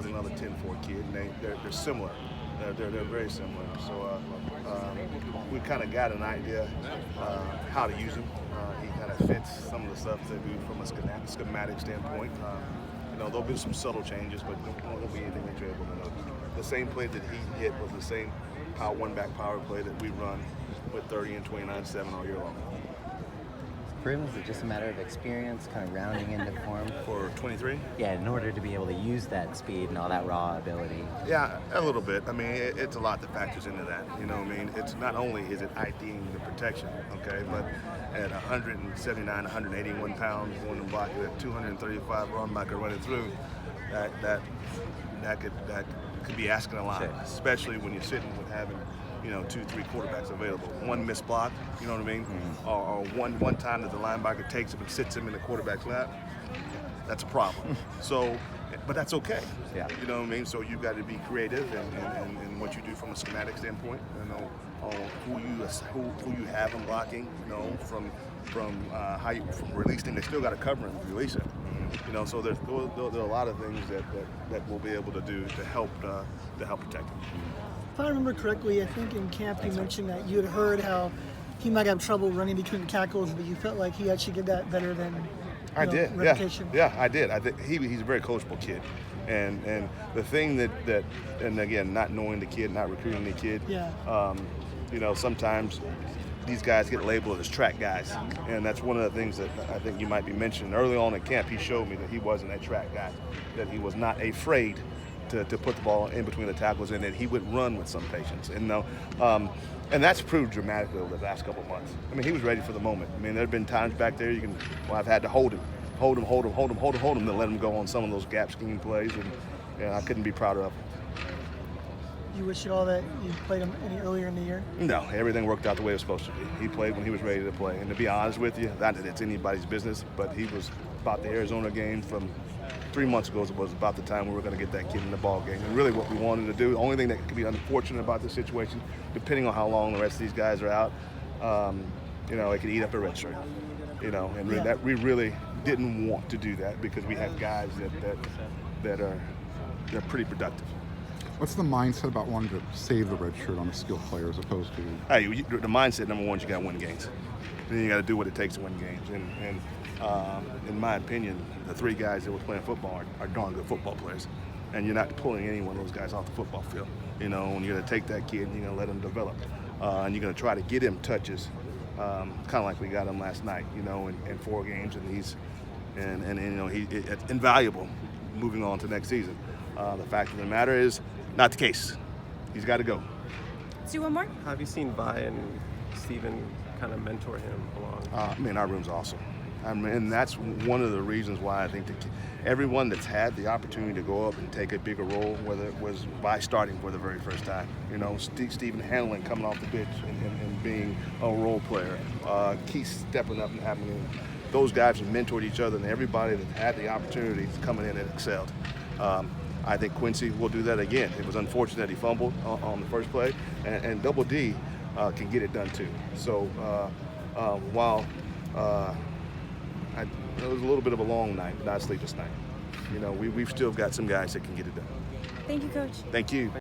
with another 10-4 kid, and they're similar. They're very similar. So we kind of got an idea how to use him. He kind of fits some of the stuff that we do from a schematic standpoint. There'll be some subtle changes, but there won't be anything that you're able to notice. The same play that he hit was the same one-back power play that we run with 30 and 29-7 all year long. For him, is it just a matter of experience, kind of rounding into form? For 23? Yeah, in order to be able to use that speed and all that raw ability. Yeah, a little bit. I mean, it's a lot that factors into that. You know what I mean? It's not only is it IDing the protection, okay, but at 179, 181 pounds, going and blocking at 235 linebacker running through, that could be asking a lot, sure. Especially when you're sitting with having 2-3 quarterbacks available. One missed block, you know what I mean? Mm-hmm. Or one time that the linebacker takes him and sits him in the quarterback's lap. That's a problem. So, but that's okay. Yeah. You know what I mean? So you've got to be creative in what you do from a schematic standpoint. Who you have him blocking. From releasing. They still got to cover him release him. Mm-hmm. So there are a lot of things that we'll be able to do to help protect him. If I remember correctly, I think in camp you mentioned that you had heard how he might have trouble running between the tackles, but you felt like he actually did that better than I did. repetition. Yeah, I did. I think he's a very coachable kid, and the thing that and again, not knowing the kid, not recruiting the kid. Yeah. Sometimes these guys get labeled as track guys, and that's one of the things that I think you might be mentioning. Early on in camp, he showed me that he wasn't a track guy, that he was not afraid to put the ball in between the tackles, and that he would run with some patience. And that's proved dramatically over the last couple of months. I mean, he was ready for the moment. I mean, there have been times back there I've had to hold him, to let him go on some of those gap scheme plays, and I couldn't be prouder of him. You wish it all that you played him any earlier in the year? No, everything worked out the way it was supposed to be. He played when he was ready to play. And to be honest with you, not that it's anybody's business, but he was about the Arizona game from 3 months ago was about the time we were going to get that kid in the ball game. And really what we wanted to do, the only thing that could be unfortunate about this situation, depending on how long the rest of these guys are out, it could eat up a red shirt. That we really didn't want to do that because we have guys they're pretty productive. What's the mindset about wanting to save the red shirt on a skilled player as opposed to? Hey, the mindset, number one, you got to win games. Then you got to do what it takes to win games. And in my opinion, the three guys that were playing football are darn good football players. And you're not pulling any one of those guys off the football field. When you're going to take that kid and you're going to let him develop. And you're going to try to get him touches, kind of like we got him last night, in 4 games. And he's it's invaluable moving on to next season. The fact of the matter is, not the case. He's got to go. Let's do one more. Have you seen Vi and Steven kind of mentor him along? Our room's awesome. And that's one of the reasons why I think that everyone that's had the opportunity to go up and take a bigger role, whether it was by starting for the very first time, Steven handling coming off the bench and being a role player, Keith stepping up and having those guys have mentored each other, and everybody that had the opportunity coming in and excelled. I think Quincy will do that again. It was unfortunate that he fumbled on the first play, and Double D can get it done too. So while it was a little bit of a long night, not a sleepless night, we've still got some guys that can get it done. Thank you, Coach. Thank you.